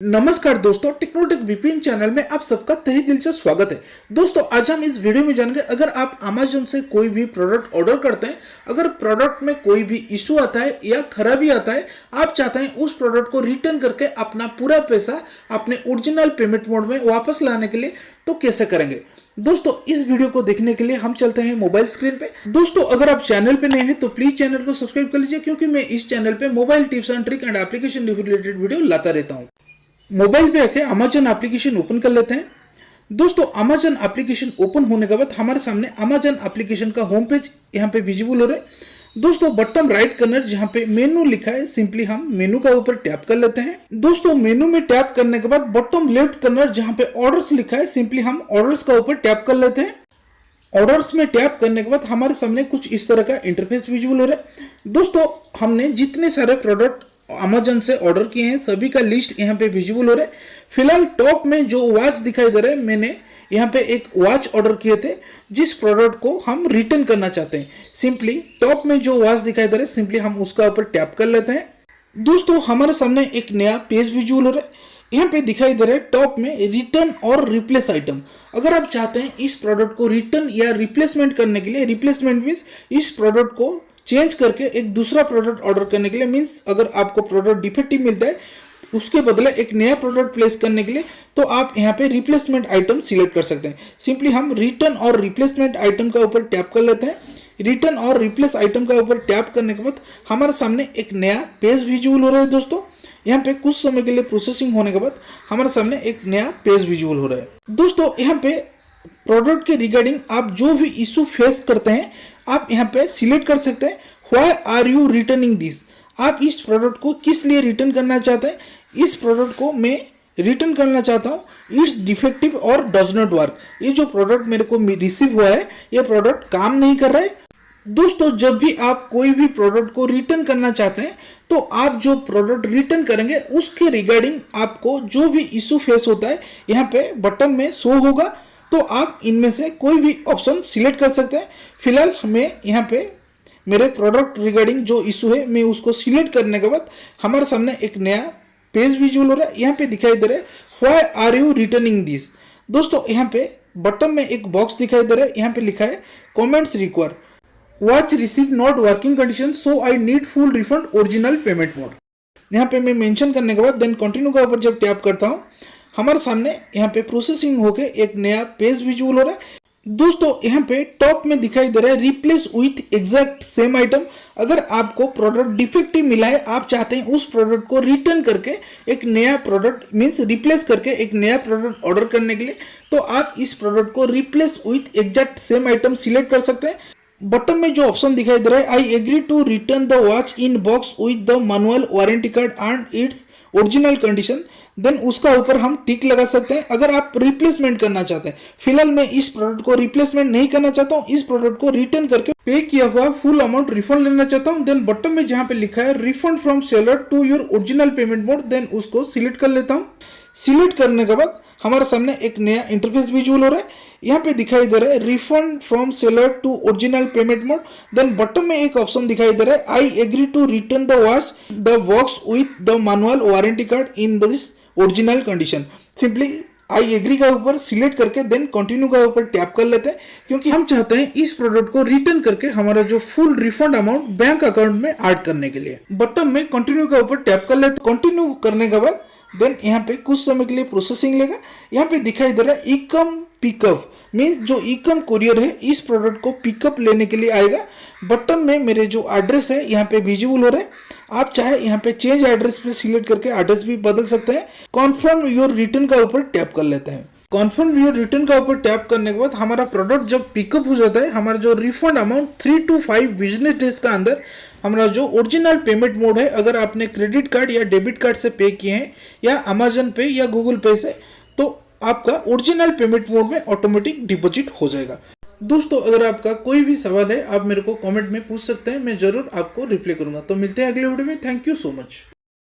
नमस्कार दोस्तों, Technotech VPN channel में आप सबका तहे दिल से स्वागत है। दोस्तों आज हम इस वीडियो में जानेंगे, अगर आप अमेज़न से कोई भी प्रोडक्ट ऑर्डर करते हैं, अगर प्रोडक्ट में कोई भी इशू आता है या खराबी आता है, आप चाहते हैं उस प्रोडक्ट को रिटर्न करके अपना पूरा पैसा अपने ओरिजिनल पेमेंट मोड में वापस लाने के लिए, तो कैसे करेंगे। दोस्तों इस वीडियो को देखने के लिए हम चलते हैं मोबाइल स्क्रीन पे। दोस्तों अगर आप चैनल पे नए हैं तो प्लीज चैनल को सब्सक्राइब कर लीजिए, क्योंकि मैं इस चैनल पे mobile tips and trick and application related video लाता रहता हूँ। मोबाइल पे आके अमेज़न एप्लीकेशन ओपन कर लेते हैं। दोस्तों अमेज़न एप्लीकेशन ओपन होने के बाद हमारे सामने अमेज़न एप्लीकेशन का होम पेज यहाँ पे विजिबल हो रहा है। दोस्तों बॉटम राइट कॉर्नर जहाँ पे मेनू लिखा है, सिंपली हम मेनू का ऊपर टैप कर लेते हैं। दोस्तों मेनू में टैप करने के बाद बॉटम लेफ्ट कॉर्नर जहाँ पे ऑर्डर्स लिखा है, सिंपली हम ऑर्डर्स का ऊपर टैप कर लेते हैं। ऑर्डर्स में टैप करने के बाद हमारे सामने कुछ इस तरह का इंटरफेस विजुअल हो रहा है। दोस्तों हमने जितने सारे प्रोडक्ट अमेज़न से ऑर्डर किए हैं सभी का लिस्ट यहाँ पे विजिबल हो रहा है। फिलहाल टॉप में जो वॉच दिखाई दे रहा है, मैंने यहाँ पे एक वॉच ऑर्डर किए थे जिस प्रोडक्ट को हम रिटर्न करना चाहते हैं। सिंपली टॉप में जो वॉच दिखाई दे रहा है, सिंपली हम उसका ऊपर टैप कर लेते हैं। दोस्तों हमारे सामने एक नया पेज विजुअल हो रहा है। यहाँ पे दिखाई दे रहा है टॉप में रिटर्न और रिप्लेस आइटम। अगर आप चाहते हैं इस प्रोडक्ट को रिटर्न या रिप्लेसमेंट करने के लिए, रिप्लेसमेंट मीन्स इस प्रोडक्ट को चेंज करके एक दूसरा प्रोडक्ट ऑर्डर करने के लिए, मीन्स अगर आपको प्रोडक्ट डिफेक्टिव मिलता है उसके बदले एक नया प्रोडक्ट प्लेस करने के लिए, तो आप यहाँ पे रिप्लेसमेंट आइटम सिलेक्ट कर सकते हैं। सिंपली हम रिटर्न और रिप्लेसमेंट आइटम का ऊपर टैप कर लेते हैं। रिटर्न और रिप्लेस आइटम का ऊपर टैप करने के बाद हमारे सामने एक नया पेज विजुअल हो रहा है। दोस्तों यहाँ पे कुछ समय के लिए प्रोसेसिंग होने के बाद हमारे सामने एक नया पेज विजुअल हो रहा है। दोस्तों यहाँ पे प्रोडक्ट के रिगार्डिंग आप जो भी इशू फेस करते हैं, आप यहाँ पे सिलेक्ट कर सकते हैं why are you returning this. आप इस प्रोडक्ट को किस लिए रिटर्न करना चाहते हैं। इस प्रोडक्ट को मैं रिटर्न करना चाहता हूँ, इट्स डिफेक्टिव और डज नॉट वर्क। ये जो प्रोडक्ट मेरे को रिसीव हुआ है, ये प्रोडक्ट काम नहीं कर रहा है। दोस्तों जब भी आप कोई भी प्रोडक्ट को रिटर्न करना चाहते हैं, तो आप जो प्रोडक्ट रिटर्न करेंगे उसके रिगार्डिंग आपको जो भी इशू फेस होता है यहाँ पे बटन में शो होगा, तो आप इनमें से कोई भी ऑप्शन सिलेक्ट कर सकते हैं। फिलहाल हमें यहाँ पे मेरे प्रोडक्ट रिगार्डिंग जो इशू है, मैं उसको सिलेक्ट करने के बाद हमारे सामने एक नया पेज विजुअल हो रहा है। यहाँ पे दिखाई दे रहा है why are you returning this. दोस्तों यहाँ पे बटन में एक बॉक्स दिखाई दे रहा है, यहाँ पे लिखा है comments require, watch receive not working condition, so I need full refund original payment mode. यहाँ पे मैं मेंशन करने के बाद देन कंटिन्यू का ऊपर जब टैप करता हूँ, हमारे सामने यहाँ पे प्रोसेसिंग होके एक नया पेज विजुअल हो रहा है। दोस्तों यहाँ पे टॉप में दिखाई दे रहा है replace with exact same item. अगर आपको प्रोडक्ट डिफेक्टिव मिला है, आप चाहते हैं उस प्रोडक्ट को रिटर्न करके एक नया प्रोडक्ट मीन्स रिप्लेस करके एक नया प्रोडक्ट ऑर्डर करने के लिए, तो आप इस प्रोडक्ट को replace with exact same item select कर सकते हैं। बटन में जो ऑप्शन दिखाई दे रहा है, I agree to return the watch in box with the manual warranty card and its original condition, then उसका ऊपर हम टिक लगा सकते हैं। अगर आप रिप्लेसमेंट करना चाहते हैं, फिलहाल मैं इस प्रोडक्ट को रिप्लेसमेंट नहीं करना चाहता हूँ, इस प्रोडक्ट को रिटर्न करके पे किया हुआ फुल अमाउंट रिफंड लेना चाहता हूँ, देन बटन में जहाँ पे लिखा है refund from seller to your original payment mode, then उसको सिलेक्ट कर लेता हूँ। सिलेक्ट करने के बाद हमारे सामने एक नया इंटरफेस विजुअल हो रहा है। यहाँ पे दिखाई दे रहा है refund from seller to original payment mode, then button में एक ऑप्शन दिखाई दे रहा है I agree to return the watch the box with the manual warranty card in this original condition. Simply I agree का ऊपर सिलेक्ट करके then continue का ऊपर टैप कर लेते हैं, क्योंकि हम चाहते हैं इस प्रोडक्ट को रिटर्न करके हमारा जो full refund amount bank account में ऐड करने के लिए। बटन में कंटिन्यू का ऊपर टैप कर लेते हैं। कंटिन्यू करने के बाद देन यहाँ पे कुछ समय के लिए प्रोसेसिंग लेगा। यहाँ पे दिखाई दे रहा है इकम पिकअप, मीन्स जो इकम कुरियर है इस प्रोडक्ट को पिकअप लेने के लिए आएगा। बटन में मेरे जो एड्रेस है यहाँ पे विजिबल हो रहा है। आप चाहे यहाँ पे चेंज एड्रेस पे सिलेक्ट करके एड्रेस भी बदल सकते हैं। कॉन्फर्म योर रिटर्न का ऊपर टैप कर लेते हैं। कॉन्फर्म योर रिटर्न का ऊपर टैप करने के बाद हमारा प्रोडक्ट जब पिकअप हो जाता है, हमारा जो refund amount 3 to 5 business days का अंदर हमारा जो ओरिजिनल पेमेंट मोड है, अगर आपने क्रेडिट कार्ड या डेबिट कार्ड से पे किए हैं या अमेज़न पे या गूगल पे से, तो आपका ओरिजिनल पेमेंट मोड में ऑटोमेटिक डिपॉजिट हो जाएगा। दोस्तों अगर आपका कोई भी सवाल है, आप मेरे को कमेंट में पूछ सकते हैं, मैं जरूर आपको रिप्लाई करूंगा। तो मिलते हैं अगले वीडियो में। Thank you so much.